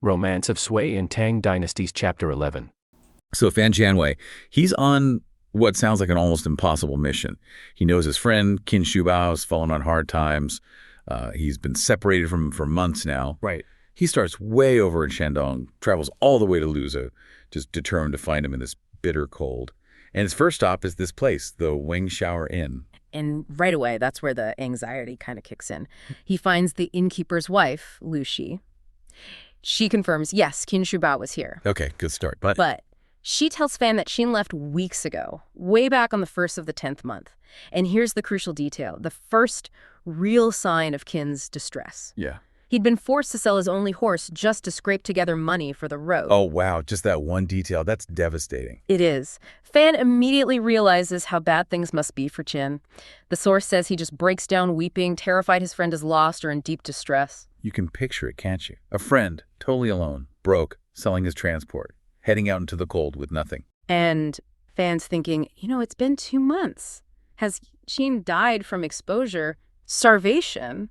Romance of Sui and Tang Dynasties Chapter 11. So Fan Jianwei, he's on what sounds like an almost impossible mission. He knows his friend, Qin Shubao, has fallen on hard times. He's been separated from him for months now. Right. He starts way over in Shandong, travels all the way to Luzhou, just determined to find him in this bitter cold. And his first stop is this place, the Wing Shower Inn. And right away, that's where the anxiety kind of kicks in. He finds the innkeeper's wife, Lu Shi. She confirms, yes, Qin Shubao was here. Okay, good start. But she tells Fan that Qin left weeks ago, way back on the 1st of the 10th month. And here's the crucial detail, the first real sign of Qin's distress. Yeah. He'd been forced to sell his only horse just to scrape together money for the road. Oh, wow. Just that one detail. That's devastating. It is. Fan immediately realizes how bad things must be for Qin. The source says he just breaks down weeping, terrified his friend is lost or in deep distress. You can picture it, can't you? A friend, totally alone, broke, selling his transport, heading out into the cold with nothing. And Fan's thinking, it's been 2 months. Has Qin died from exposure, starvation?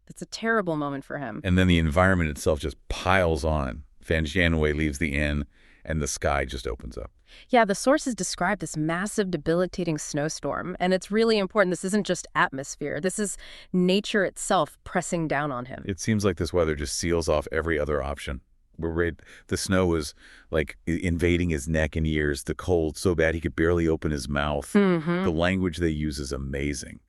It's a terrible moment for him. And then the environment itself just piles on. Fan Jianwei leaves the inn, and the sky just opens up. Yeah, the sources describe this massive, debilitating snowstorm. And it's really important. This isn't just atmosphere. This is nature itself pressing down on him. It seems like this weather just seals off every other option. The snow was like invading his neck and ears, the cold so bad he could barely open his mouth. Mm-hmm. The language they use is amazing.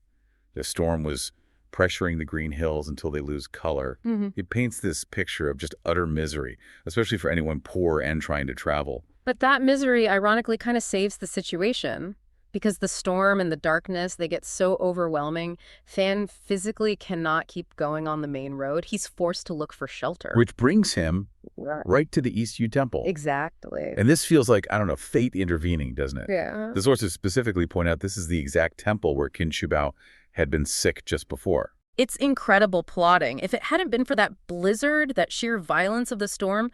The storm was pressuring the green hills until they lose color. Mm-hmm. It paints this picture of just utter misery, especially for anyone poor and trying to travel. But that misery, ironically, kind of saves the situation. Because the storm and the darkness, they get so overwhelming, Fan physically cannot keep going on the main road. He's forced to look for shelter. Which brings him right to the East Yu Temple. Exactly. And this feels like, I don't know, fate intervening, doesn't it? Yeah. The sources specifically point out this is the exact temple where Qin Shubao had been sick just before. It's incredible plotting. If it hadn't been for that blizzard, that sheer violence of the storm,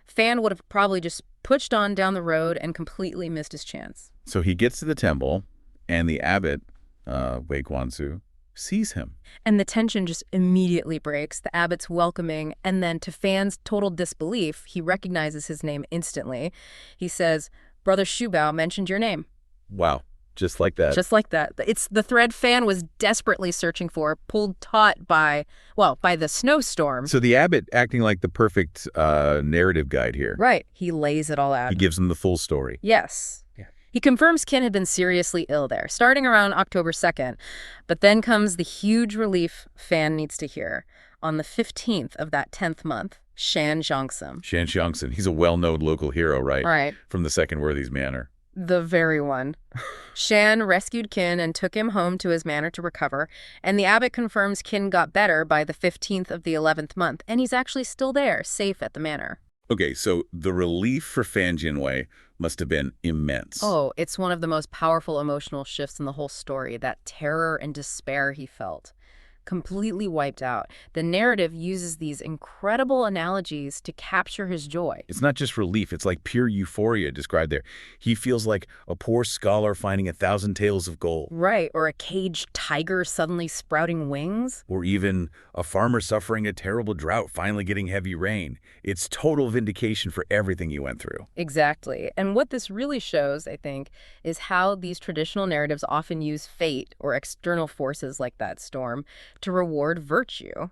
Fan would have probably just pushed on down the road and completely missed his chance. So he gets to the temple, and the abbot, Wei Guanzu, sees him. And the tension just immediately breaks. The abbot's welcoming, and then to Fan's total disbelief, he recognizes his name instantly. He says, "Brother Shubao mentioned your name." Wow. Just like that. Just like that. It's the thread Fan was desperately searching for, pulled taut by the snowstorm. So the abbot acting like the perfect narrative guide here. Right. He lays it all out. He gives them the full story. Yes. Yeah. He confirms Qin had been seriously ill there, starting around October 2nd. But then comes the huge relief Fan needs to hear. On the 15th of that 10th month, Shan Xiangsun. He's a well-known local hero, right? Right. From the Second Worthies Manor. The very one. Shan rescued Qin and took him home to his manor to recover, and the abbot confirms Qin got better by the 15th of the 11th month, and he's actually still there, safe at the manor. Okay, so the relief for Fan Jianwei must have been immense. Oh, it's one of the most powerful emotional shifts in the whole story, that terror and despair he felt. Completely wiped out. The narrative uses these incredible analogies to capture his joy. It's not just relief, it's like pure euphoria described there. He feels like a poor scholar finding 1,000 tales of gold. Right, or a caged tiger suddenly sprouting wings. Or even a farmer suffering a terrible drought finally getting heavy rain. It's total vindication for everything he went through. Exactly. And what this really shows, I think, is how these traditional narratives often use fate or external forces like that storm to reward virtue.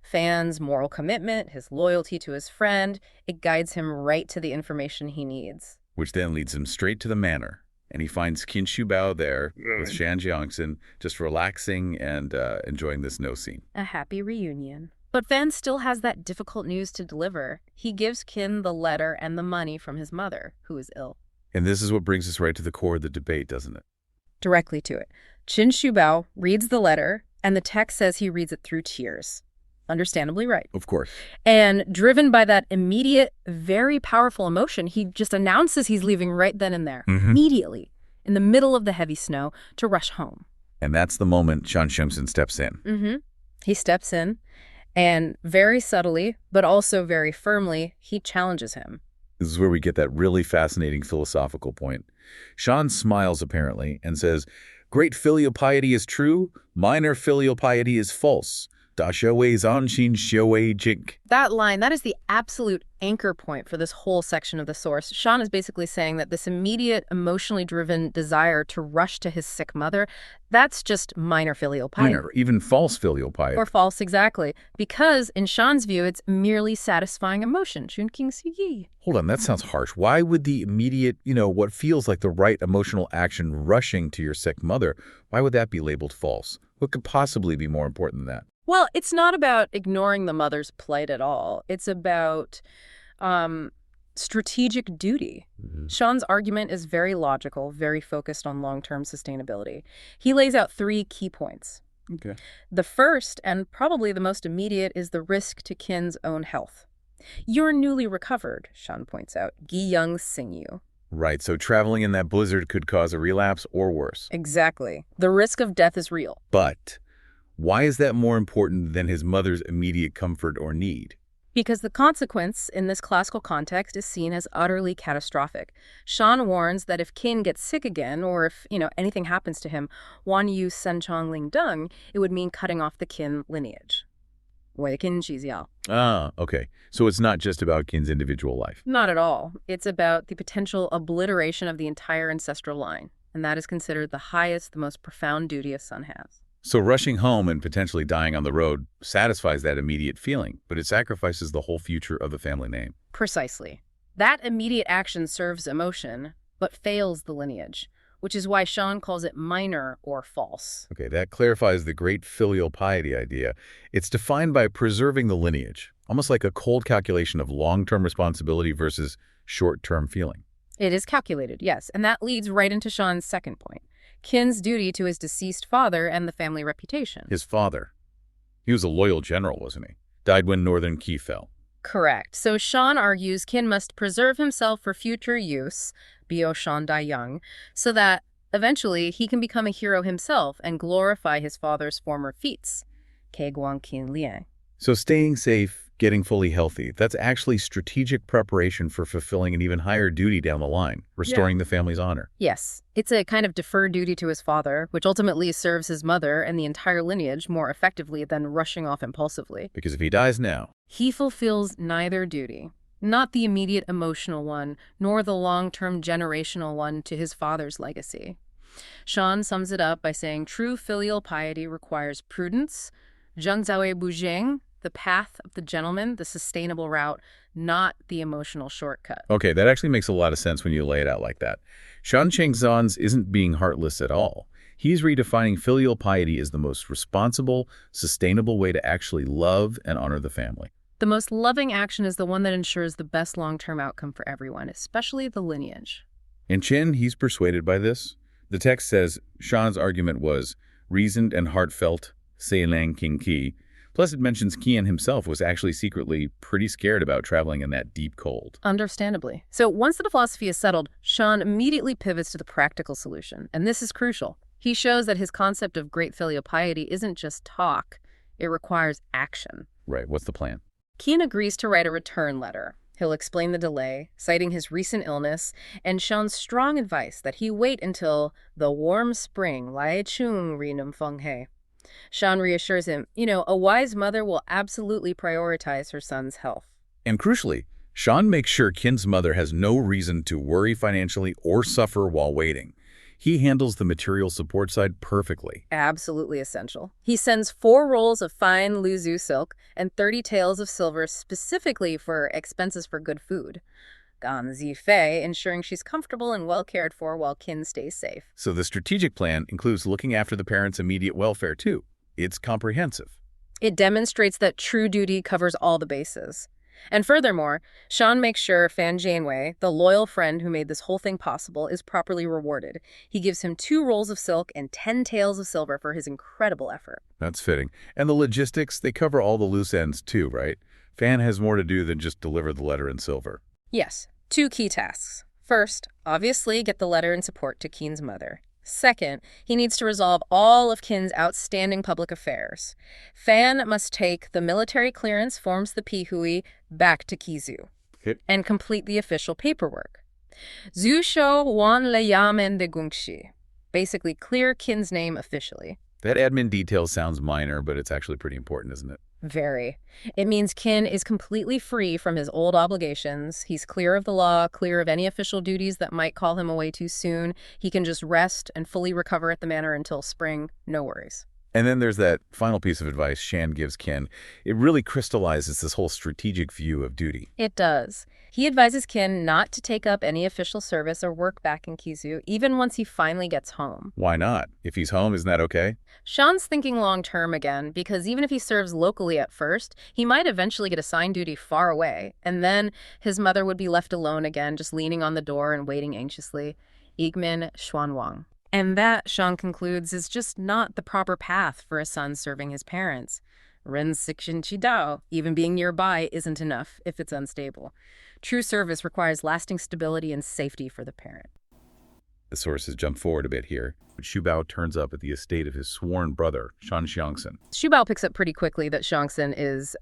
Fan's moral commitment, his loyalty to his friend, it guides him right to the information he needs. Which then leads him straight to the manor. And he finds Qin Shubao there with Shan Jiangsun, just relaxing and enjoying this snow scene. A happy reunion. But Fan still has that difficult news to deliver. He gives Qin the letter and the money from his mother, who is ill. And this is what brings us right to the core of the debate, doesn't it? Directly to it. Qin Shubao reads the letter, and the text says he reads it through tears. Understandably right. Of course. And driven by that immediate, very powerful emotion, he just announces he's leaving right then and there, immediately, in the middle of the heavy snow, to rush home. And that's the moment Shan Xiangsun steps in. He steps in, and very subtly, but also very firmly, he challenges him. This is where we get that really fascinating philosophical point. Shan smiles, apparently, and says, "Great filial piety is true, minor filial piety is false. Da Xiaowei Zanxin Xiaowei Jink. That line, that is the absolute anchor point for this whole section of the source. Sean is basically saying that this immediate, emotionally driven desire to rush to his sick mother, that's just minor filial piety. Minor, even false filial piety. Or false, exactly. Because, in Sean's view, it's merely satisfying emotion. Chunking Siyi. Hold on, that sounds harsh. Why would the immediate, what feels like the right emotional action rushing to your sick mother, why would that be labeled false? What could possibly be more important than that? Well, it's not about ignoring the mother's plight at all. It's about strategic duty. Sean's argument is very logical, very focused on long-term sustainability. He lays out 3 key points. Okay. The first, and probably the most immediate, is the risk to Qin's own health. You're newly recovered, Sean points out. Qiong sing you. Right, so traveling in that blizzard could cause a relapse or worse. Exactly. The risk of death is real. But why is that more important than his mother's immediate comfort or need? Because the consequence in this classical context is seen as utterly catastrophic. Sean warns that if Qin gets sick again, or if, anything happens to him, Wan Yu Sen Chong Ling Deng, it would mean cutting off the Qin lineage. Wei Qin Xiziao. Ah, okay. So it's not just about Qin's individual life. Not at all. It's about the potential obliteration of the entire ancestral line, and that is considered the highest, the most profound duty a son has. So rushing home and potentially dying on the road satisfies that immediate feeling, but it sacrifices the whole future of the family name. Precisely. That immediate action serves emotion, but fails the lineage, which is why Sean calls it minor or false. Okay, that clarifies the great filial piety idea. It's defined by preserving the lineage, almost like a cold calculation of long-term responsibility versus short-term feeling. It is calculated, yes, and that leads right into Sean's second point. Qin's duty to his deceased father and the family reputation. His father. He was a loyal general, wasn't he? Died when Northern Qi fell. Correct. So Sean argues Qin must preserve himself for future use, Bio Shan Dai Yang, so that eventually he can become a hero himself and glorify his father's former feats. Ke Guang Qin Liang. So staying safe, getting fully healthy, that's actually strategic preparation for fulfilling an even higher duty down the line, restoring the family's honor. Yes, it's a kind of deferred duty to his father, which ultimately serves his mother and the entire lineage more effectively than rushing off impulsively. Because if he dies now, he fulfills neither duty, not the immediate emotional one, nor the long-term generational one to his father's legacy. Sean sums it up by saying true filial piety requires prudence, zhengzaoe buzheng, the path of the gentleman, the sustainable route, not the emotional shortcut. Okay, that actually makes a lot of sense when you lay it out like that. Shan Chengzan's isn't being heartless at all. He's redefining filial piety as the most responsible, sustainable way to actually love and honor the family. The most loving action is the one that ensures the best long-term outcome for everyone, especially the lineage. And Qin, he's persuaded by this. The text says Shan's argument was reasoned and heartfelt, Sei Lang King Qi. Plus, it mentions Qian himself was actually secretly pretty scared about traveling in that deep cold. Understandably. So once the philosophy is settled, Sean immediately pivots to the practical solution. And this is crucial. He shows that his concept of great filial piety isn't just talk. It requires action. Right. What's the plan? Qian agrees to write a return letter. He'll explain the delay, citing his recent illness, and Sean's strong advice that he wait until the warm spring, Lai Chung Ri Num Feng He. Sean reassures him, a wise mother will absolutely prioritize her son's health. And crucially, Sean makes sure Qin's mother has no reason to worry financially or suffer while waiting. He handles the material support side perfectly. Absolutely essential. He sends 4 rolls of fine Luzhu silk and 30 taels of silver specifically for expenses for good food. Gan Zifei, ensuring she's comfortable and well cared for while Qin stays safe. So the strategic plan includes looking after the parents' immediate welfare, too. It's comprehensive. It demonstrates that true duty covers all the bases. And furthermore, Sean makes sure Fan Janewei, the loyal friend who made this whole thing possible, is properly rewarded. He gives him 2 rolls of silk and 10 taels of silver for his incredible effort. That's fitting. And the logistics, they cover all the loose ends, too, right? Fan has more to do than just deliver the letter in silver. Yes, 2 key tasks. First, obviously get the letter in support to Qin's mother. Second, he needs to resolve all of Qin's outstanding public affairs. Fan must take the military clearance forms the Pihui back to Qizu and complete the official paperwork. Zhu Shou Wan Le Yamen de Gongxi. Basically clear Qin's name officially. That admin detail sounds minor, but it's actually pretty important, isn't it? Very. It means Qin is completely free from his old obligations. He's clear of the law, clear of any official duties that might call him away too soon. He can just rest and fully recover at the manor until spring. No worries. And then there's that final piece of advice Shan gives Qin. It really crystallizes this whole strategic view of duty. It does. He advises Qin not to take up any official service or work back in Kizu, even once he finally gets home. Why not? If he's home, isn't that okay? Shan's thinking long-term again, because even if he serves locally at first, he might eventually get assigned duty far away, and then his mother would be left alone again, just leaning on the door and waiting anxiously. Igmin Xuanwang. And that, Shan concludes, is just not the proper path for a son serving his parents. Ren Sixin Qidao, even being nearby, isn't enough if it's unstable. True service requires lasting stability and safety for the parent. The sources jump forward a bit here. Shubao turns up at the estate of his sworn brother, Shan Xiangsun. Shubao picks up pretty quickly that Xiangsun is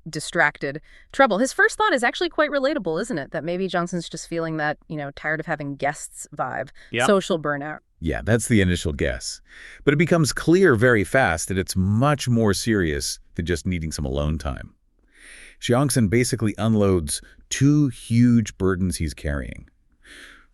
distracted. Trouble. His first thought is actually quite relatable, isn't it? That maybe Xiangsun's just feeling that, tired of having guests vibe. Yep. Social burnout. Yeah, that's the initial guess. But it becomes clear very fast that it's much more serious than just needing some alone time. Xiangsun basically unloads two huge burdens he's carrying.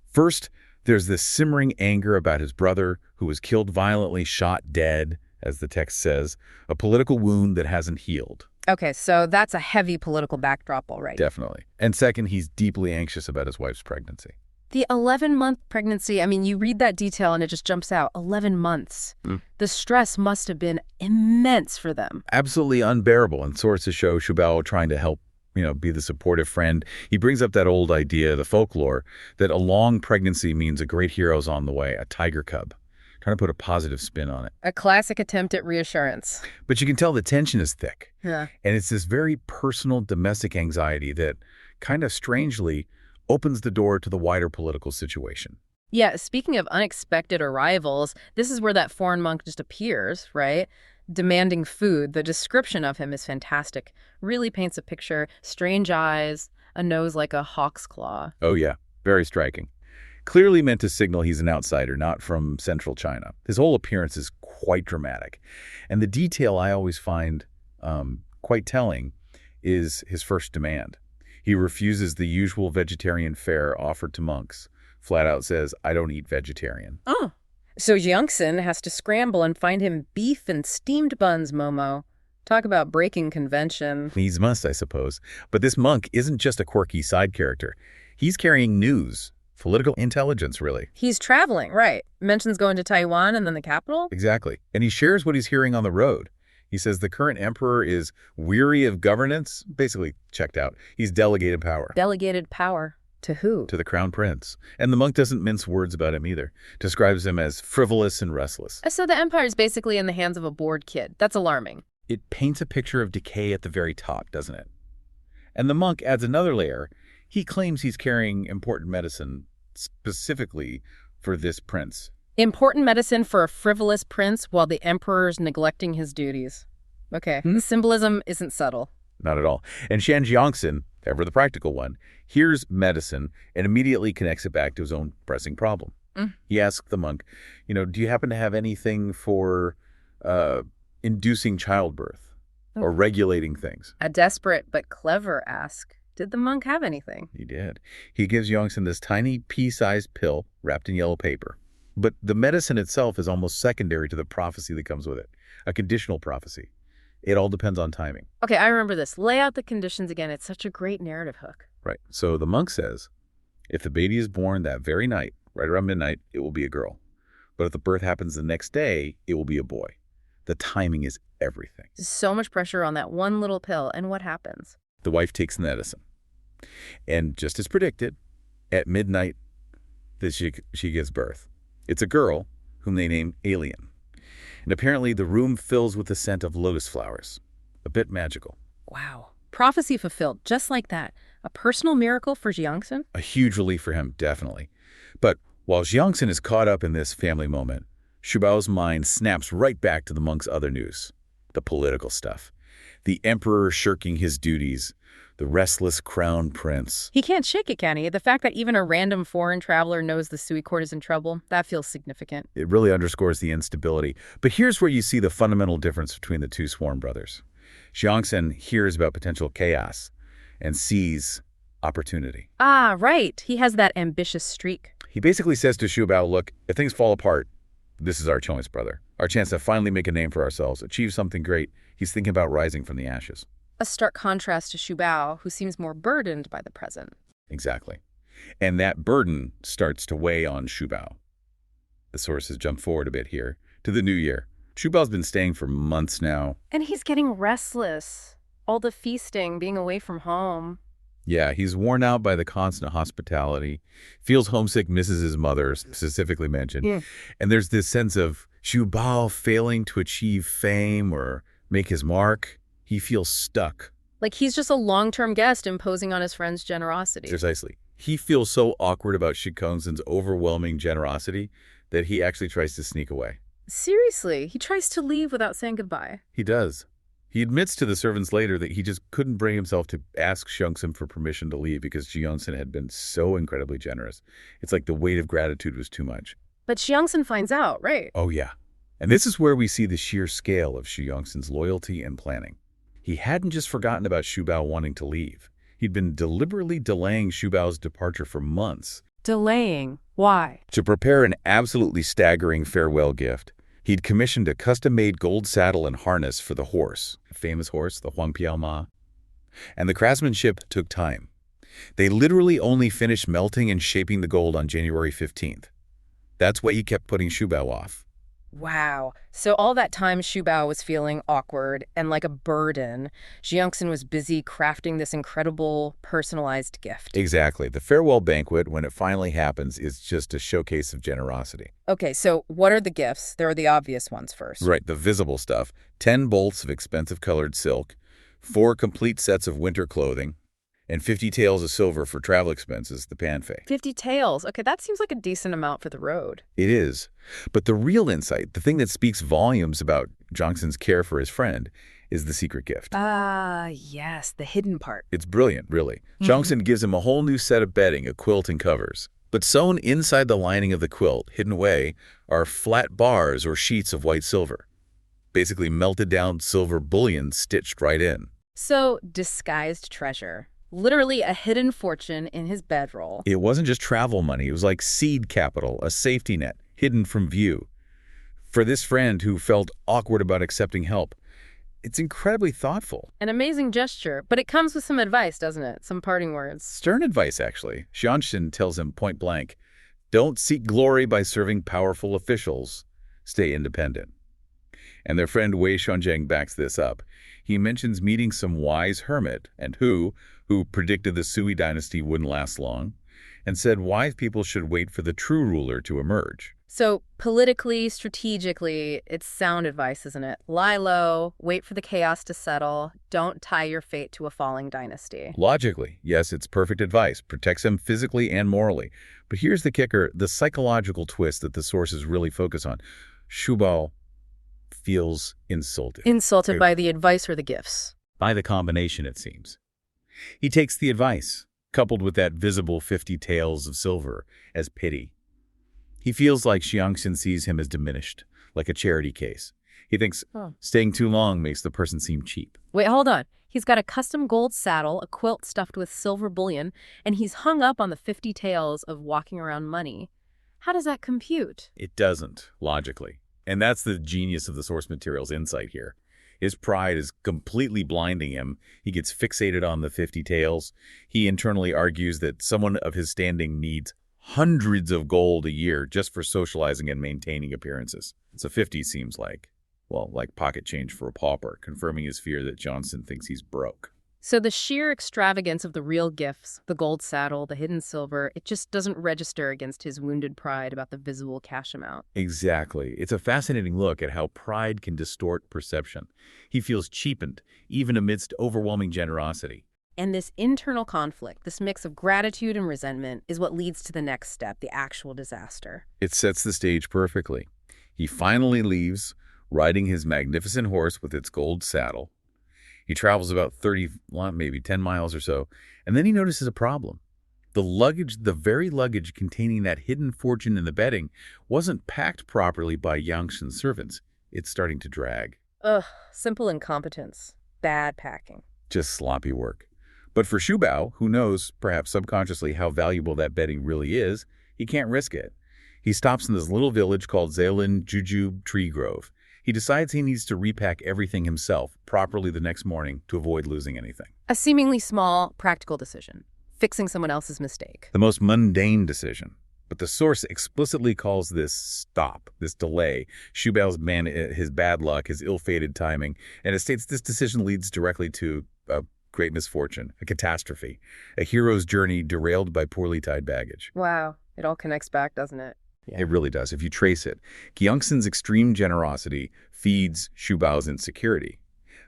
First, there's this simmering anger about his brother, who was killed violently, shot dead, as the text says, a political wound that hasn't healed. Okay, so that's a heavy political backdrop already. Definitely. And second, he's deeply anxious about his wife's pregnancy. The 11-month pregnancy, you read that detail and it just jumps out. 11 months. The stress must have been immense for them. Absolutely unbearable. And sources show Shubao trying to help, be the supportive friend. He brings up that old idea, the folklore, that a long pregnancy means a great hero's on the way, a tiger cub. Trying to put a positive spin on it. A classic attempt at reassurance. But you can tell the tension is thick. Yeah. And it's this very personal domestic anxiety that kind of strangely opens the door to the wider political situation. Yeah, speaking of unexpected arrivals, this is where that foreign monk just appears, right? Demanding food. The description of him is fantastic. Really paints a picture. Strange eyes, a nose like a hawk's claw. Oh yeah, very striking. Clearly meant to signal he's an outsider, not from central China. His whole appearance is quite dramatic. And the detail I always find quite telling is his first demand. He refuses the usual vegetarian fare offered to monks. Flat out says, I don't eat vegetarian. Oh, so Xiangsun has to scramble and find him beef and steamed buns, Momo. Talk about breaking convention. Needs must, I suppose. But this monk isn't just a quirky side character. He's carrying news. Political intelligence, really. He's traveling, right. Mentions going to Taiwan and then the capital? Exactly. And he shares what he's hearing on the road. He says the current emperor is weary of governance, basically checked out. He's delegated power. Delegated power. To who? To the crown prince. And the monk doesn't mince words about him either. Describes him as frivolous and restless. So the empire is basically in the hands of a bored kid. That's alarming. It paints a picture of decay at the very top, doesn't it? And the monk adds another layer. He claims he's carrying important medicine specifically for this prince. Important medicine for a frivolous prince while the emperor's neglecting his duties. Okay, the symbolism isn't subtle. Not at all. And Shan Jiangsun, ever the practical one, hears medicine and immediately connects it back to his own pressing problem. He asks the monk, do you happen to have anything for inducing childbirth or regulating things? A desperate but clever ask. Did the monk have anything? He did. He gives Jiangsun this tiny pea-sized pill wrapped in yellow paper. But the medicine itself is almost secondary to the prophecy that comes with it, a conditional prophecy. It all depends on timing. Okay, I remember this. Lay out the conditions again. It's such a great narrative hook. Right. So the monk says, if the baby is born that very night, right around midnight, it will be a girl. But if the birth happens the next day, it will be a boy. The timing is everything. So much pressure on that one little pill. And what happens? The wife takes the medicine. And just as predicted, at midnight, she gives birth. It's a girl whom they name Alien. And apparently the room fills with the scent of lotus flowers. A bit magical. Wow. Prophecy fulfilled, just like that. A personal miracle for Jiangsun? A huge relief for him, definitely. But while Jiangsun is caught up in this family moment, Shubao's mind snaps right back to the monk's other news. The political stuff. The emperor shirking his duties. the restless crown prince. He can't shake it, can he? The fact that even a random foreign traveler knows the Sui court is in trouble, that feels significant. It really underscores the instability. But here's where you see the fundamental difference between the two sworn brothers. Xiongxin hears about potential chaos and sees opportunity. Ah, right. He has that ambitious streak. He basically says to Shubao, look, if things fall apart, this is our choice, brother. Our chance to finally make a name for ourselves, achieve something great. He's thinking about rising from the ashes. A stark contrast to Shubao, who seems more burdened by the present. Exactly. And that burden starts to weigh on Shubao. The sources jump forward a bit here to the new year. Shubao's been staying for months now. And he's getting restless. All the feasting, being away from home. Yeah, he's worn out by the constant hospitality, feels homesick, misses his mother, specifically mentioned. Yeah. And there's this sense of Shubao failing to achieve fame or make his mark. He feels stuck. Like he's just a long-term guest imposing on his friend's generosity. Precisely. He feels so awkward about Shikongzhen's overwhelming generosity that he actually tries to sneak away. Seriously, he tries to leave without saying goodbye. He does. He admits to the servants later that he just couldn't bring himself to ask Xiongxin for permission to leave because Xiongxin had been so incredibly generous. It's like the weight of gratitude was too much. But Xiongxin finds out, right? Oh, yeah. And this is where we see the sheer scale of Xiongxin's loyalty and planning. He hadn't just forgotten about Shubao wanting to leave. He'd been deliberately delaying Shubao's departure for months. Delaying. Why? To prepare an absolutely staggering farewell gift, he'd commissioned a custom-made gold saddle and harness for the horse, a famous horse, the Huangpiao Ma. And the craftsmanship took time. They literally only finished melting and shaping the gold on January 15th. That's why he kept putting Shubao off. Wow. So all that time Shubao was feeling awkward and like a burden, Xiongxin was busy crafting this incredible personalized gift. Exactly. The farewell banquet, when it finally happens, is just a showcase of generosity. Okay, so what are the gifts? There are the obvious ones first. Right, the visible stuff. 10 bolts of expensive colored silk, 4 complete sets of winter clothing, and 50 taels of silver for travel expenses, the panfei. 50 taels. Okay, that seems like a decent amount for the road. It is. But the real insight, the thing that speaks volumes about Xiongxin's care for his friend, is the secret gift. Ah, yes, the hidden part. It's brilliant, really. Xiongxin gives him a whole new set of bedding, a quilt and covers. But sewn inside the lining of the quilt, hidden away, are flat bars or sheets of white silver. Basically melted down silver bullion stitched right in. So, disguised treasure. Literally a hidden fortune in his bedroll. It wasn't just travel money. It was like seed capital, a safety net, hidden from view. For this friend who felt awkward about accepting help, it's incredibly thoughtful. An amazing gesture, but it comes with some advice, doesn't it? Some parting words. Stern advice, actually. Xiongxin tells him point blank, don't seek glory by serving powerful officials. Stay independent. And their friend Wei Xuanzheng backs this up. He mentions meeting some wise hermit, and who predicted the Sui dynasty wouldn't last long, and said wise people should wait for the true ruler to emerge. So politically, strategically, it's sound advice, isn't it? Lie low, wait for the chaos to settle, don't tie your fate to a falling dynasty. Logically, yes, it's perfect advice, protects him physically and morally. But here's the kicker, the psychological twist that the sources really focus on. Shubao feels insulted. Insulted by the advice or the gifts? By the combination, it seems. He takes the advice, coupled with that visible 50 taels of silver, as pity. He feels like Xiongxin sees him as diminished, like a charity case. He thinks staying too long makes the person seem cheap. Wait, hold on. He's got a custom gold saddle, a quilt stuffed with silver bullion, and he's hung up on the 50 taels of walking around money. How does that compute? It doesn't, logically. And that's the genius of the source material's insight here. His pride is completely blinding him. He gets fixated on the 50 taels. He internally argues that someone of his standing needs hundreds of gold a year just for socializing and maintaining appearances. So 50 seems like pocket change for a pauper, confirming his fear that Johnson thinks he's broke. So the sheer extravagance of the real gifts, the gold saddle, the hidden silver, it just doesn't register against his wounded pride about the visible cash amount. Exactly. It's a fascinating look at how pride can distort perception. He feels cheapened, even amidst overwhelming generosity. And this internal conflict, this mix of gratitude and resentment, is what leads to the next step, the actual disaster. It sets the stage perfectly. He finally leaves, riding his magnificent horse with its gold saddle. He travels about 30, maybe 10 miles or so, and then he notices a problem. The very luggage containing that hidden fortune in the bedding, wasn't packed properly by Yangshin's servants. It's starting to drag. Ugh, simple incompetence. Bad packing. Just sloppy work. But for Shubao, who knows, perhaps subconsciously, how valuable that bedding really is, he can't risk it. He stops in this little village called Zailin Jujube Tree Grove. He decides he needs to repack everything himself properly the next morning to avoid losing anything. A seemingly small, practical decision. Fixing someone else's mistake. The most mundane decision. But the source explicitly calls this stop, this delay, Shubao's his bad luck, his ill-fated timing, and it states this decision leads directly to a great misfortune, a catastrophe, a hero's journey derailed by poorly tied baggage. Wow, it all connects back, doesn't it? Yeah. It really does. If you trace it, Qiong's extreme generosity feeds Shubao's insecurity.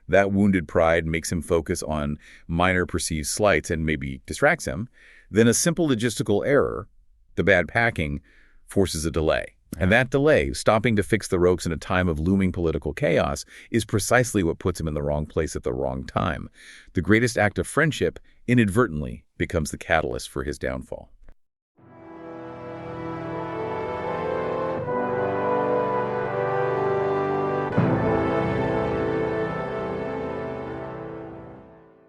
That wounded pride makes him focus on minor perceived slights and maybe distracts him. Then a simple logistical error, the bad packing, forces a delay. And that delay, stopping to fix the ropes in a time of looming political chaos, is precisely what puts him in the wrong place at the wrong time. The greatest act of friendship inadvertently becomes the catalyst for his downfall.